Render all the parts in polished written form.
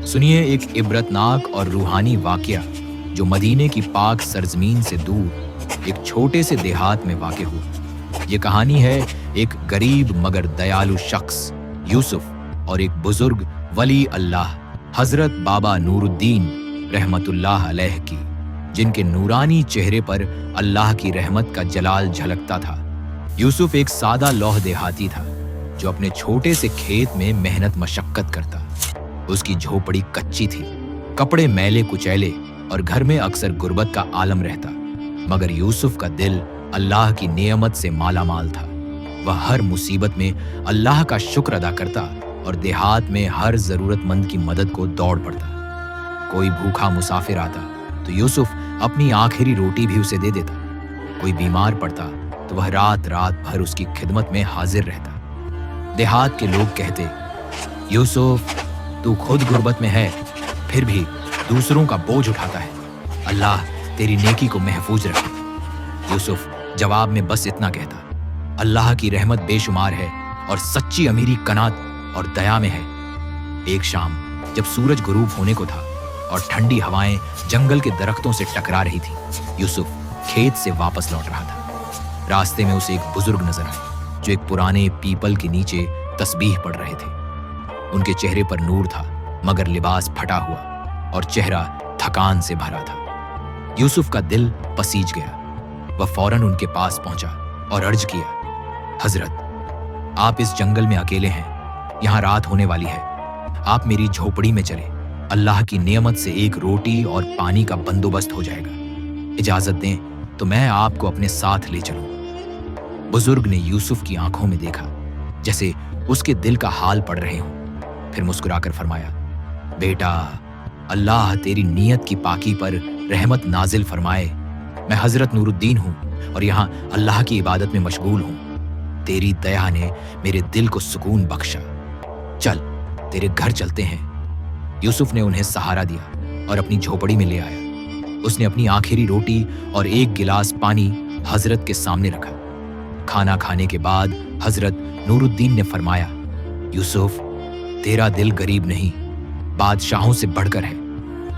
सुनिए एक इबरतनाक और रूहानी वाकया जो मदीने की पाक सरजमीन से दूर एक छोटे से देहात में वाक़ हुआ। ये कहानी है एक गरीब मगर दयालु शख्स यूसुफ और एक बुजुर्ग वली अल्लाह हजरत बाबा नूरुद्दीन रहमतुल्लाह अलैह की, जिनके नूरानी चेहरे पर अल्लाह की रहमत का जलाल झलकता था। यूसुफ एक सादा लौह देहाती था जो अपने छोटे से खेत में मेहनत मशक्कत करता। उसकी झोपड़ी कच्ची थी, कपड़े मैले कुचैले और घर में अक्सर गुर्बत का आलम रहता। मगर यूसुफ का दिल अल्लाह की नेमत से मालामाल था। वह हर मुसीबत में अल्लाह का शुक्र अदा करता और देहात में हर जरूरतमंद की मदद को दौड़ पड़ता। कोई भूखा मुसाफिर आता तो यूसुफ अपनी आखिरी रोटी भी उसे दे देता। कोई बीमार पड़ता तो वह रात रात भर उसकी खिदमत में हाजिर रहता। देहात के लोग कहते, यूसुफ तू खुद गुर्बत में है फिर भी दूसरों का बोझ उठाता है, अल्लाह तेरी नेकी को महफूज रखे। यूसुफ जवाब में बस इतना कहता, अल्लाह की रहमत बेशुमार है और सच्ची अमीरी कनात और दया में है। एक शाम जब सूरज गुरूब होने को था और ठंडी हवाएं जंगल के दरख्तों से टकरा रही थी, यूसुफ खेत से वापस लौट रहा था। रास्ते में उसे एक बुजुर्ग नजर आए जो एक पुराने पीपल के नीचे तस्बीह पढ़ रहे थे। उनके चेहरे पर नूर था मगर लिबास फटा हुआ और चेहरा थकान से भरा था। यूसुफ का दिल पसीज गया। वह फौरन उनके पास पहुंचा और अर्ज किया, हजरत आप इस जंगल में अकेले हैं, यहाँ रात होने वाली है, आप मेरी झोपड़ी में चले, अल्लाह की नेमत से एक रोटी और पानी का बंदोबस्त हो जाएगा। इजाजत दें तो मैं आपको अपने साथ ले चलूं। बुजुर्ग ने यूसुफ की आंखों में देखा जैसे उसके दिल का हाल पढ़ रहे हों। फिर मुस्कुराकर फरमाया, बेटा अल्लाह तेरी नीयत की पाकी पर रहमत नाजिल फरमाए। मैं हजरत नूरुद्दीन हूं और यहाँ अल्लाह की इबादत में मशगूल हूं। तेरी दया ने मेरे दिल को सुकून बख्शा। चल तेरे घर चलते हैं। यूसुफ ने उन्हें सहारा दिया और अपनी झोपड़ी में ले आया। उसने अपनी आखिरी रोटी और एक गिलास पानी हजरत के सामने रखा। खाना खाने के बाद हजरत नूरुद्दीन ने फरमाया, यूसुफ तेरा दिल गरीब नहीं, बादशाहों से बढ़कर है।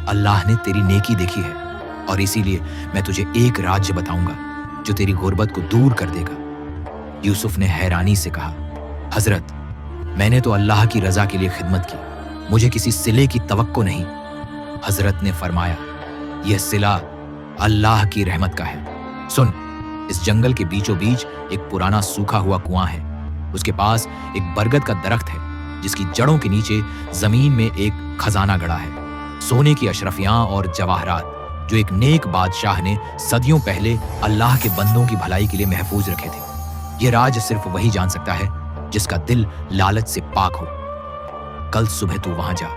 अल्लाह ने तेरी नेकी देखी है और इसीलिए मैं तुझे एक राज्य बताऊंगा जो तेरी गुर्बत को दूर कर देगा। यूसुफ ने हैरानी से कहा, हजरत मैंने तो अल्लाह की रजा के लिए खिदमत की, मुझे किसी सिले की तवक्को नहीं। हजरत ने फरमाया, यह सिला अल्लाह की रहमत का है। सुन, इस जंगल के बीचों बीच एक पुराना सूखा हुआ कुआं है। उसके पास एक बरगद का दरख्त है जिसकी जड़ों के नीचे जमीन में एक खजाना गड़ा है, सोने की अशरफियां और जवाहरात जो एक नेक बादशाह ने सदियों पहले अल्लाह के बंदों की भलाई के लिए महफूज रखे थे। ये राज सिर्फ वही जान सकता है जिसका दिल लालच से पाक हो। कल सुबह तू वहां जा,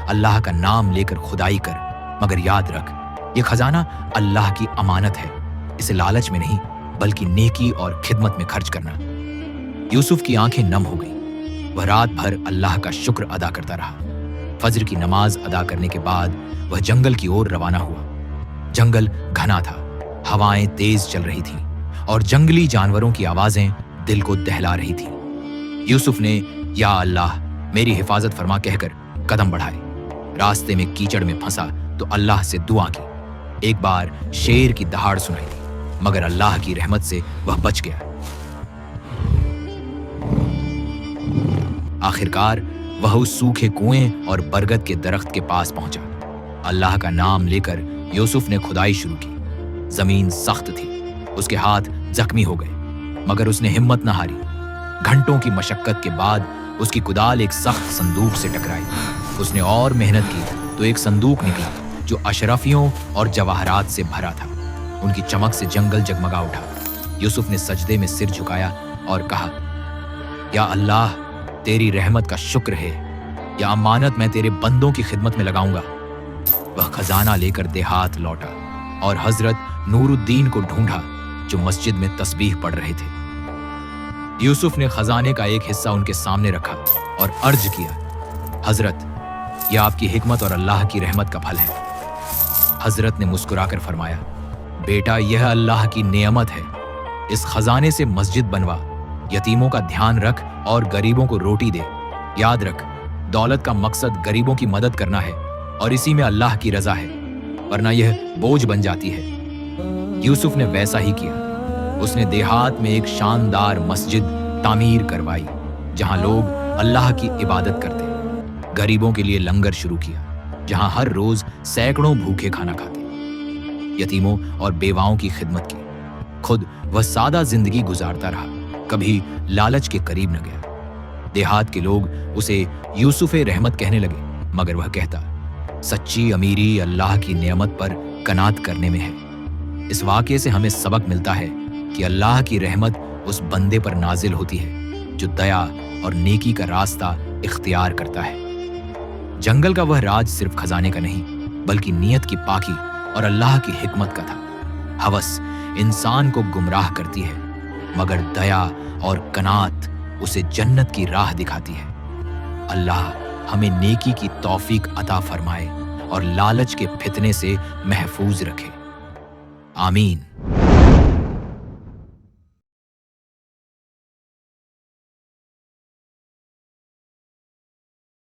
अल्लाह का नाम लेकर खुदाई कर, मगर याद रख ये खजाना अल्लाह की अमानत है, इसे लालच में नहीं बल्कि नेकी और खिदमत में खर्च करना। यूसुफ की आंखें नम हो गई। वह रात भर अल्लाह का शुक्र अदा करता रहा। फज्र की नमाज अदा करने के बाद वह जंगल की ओर रवाना हुआ। जंगल घना था, हवाएं तेज चल रही थीं और जंगली जानवरों की आवाजें दिल को दहला रही थीं। यूसुफ ने या अल्लाह मेरी हिफाजत फरमा कहकर कदम बढ़ाए। रास्ते में कीचड़ में फंसा तो अल्लाह से दुआ की। एक बार शेर की दहाड़ सुनाई दी मगर अल्लाह की रहमत से वह बच गया। आखिरकार वह उस सूखे कुएं और बरगद के दरख्त के पास पहुंचा। अल्लाह का नाम लेकर यूसुफ ने खुदाई शुरू की। जमीन सख्त थी, उसके हाथ जख्मी हो गए मगर उसने हिम्मत न हारी। घंटों की मशक्कत के बाद उसकी कुदाल एक सख्त संदूक से टकराई। उसने और मेहनत की तो एक संदूक निकला जो अशरफियों और जवाहरात से भरा था। उनकी चमक से जंगल जगमगा उठा। यूसुफ ने सजदे में सिर झुकाया और कहा, या अल्लाह तेरी रहमत का शुक्र है, या अमानत मैं तेरे बंदों की खिदमत में लगाऊंगा। वह खजाना लेकर देहात लौटा और हजरत नूरुद्दीन को ढूंढा जो मस्जिद में तस्बीह पढ़ रहे थे। यूसुफ ने खजाने का एक हिस्सा उनके सामने रखा और अर्ज किया, हजरत यह आपकी हिकमत और अल्लाह की रहमत का फल है। हजरत ने मुस्कुराकर फरमाया, बेटा यह अल्लाह की नेमत है, इस खजाने से मस्जिद बनवा, यतीमों का ध्यान रख और गरीबों को रोटी दे। याद रख दौलत का मकसद गरीबों की मदद करना है और इसी में अल्लाह की रजा है, वरना यह बोझ बन जाती है। यूसुफ ने वैसा ही किया। उसने देहात में एक शानदार मस्जिद तामीर करवाई जहां लोग अल्लाह की इबादत करते। गरीबों के लिए लंगर शुरू किया जहां हर रोज सैकड़ों भूखे खाना खाते। यतीमों और बेवाओं की खिदमत की। खुद वह सादा जिंदगी गुजारता रहा, कभी लालच के करीब न गया। देहात के लोग उसे यूसुफे रहमत कहने लगे, मगर वह कहता, सच्ची अमीरी अल्लाह की नेमत पर कनात करने में है। इस वाक़ये से हमें सबक मिलता है कि अल्लाह की रहमत उस बंदे पर नाजिल होती है जो दया और नेकी का रास्ता इख्तियार करता है। जंगल का वह राज सिर्फ खजाने का नहीं, बल्कि नियत की पाकी और अल्लाह की हिकमत का था। हवस इंसान को गुमराह करती है, मगर दया और कनात उसे जन्नत की राह दिखाती है। अल्लाह हमें नेकी की तौफीक अता फरमाए और लालच के फितने से महफूज रखे। आमीन।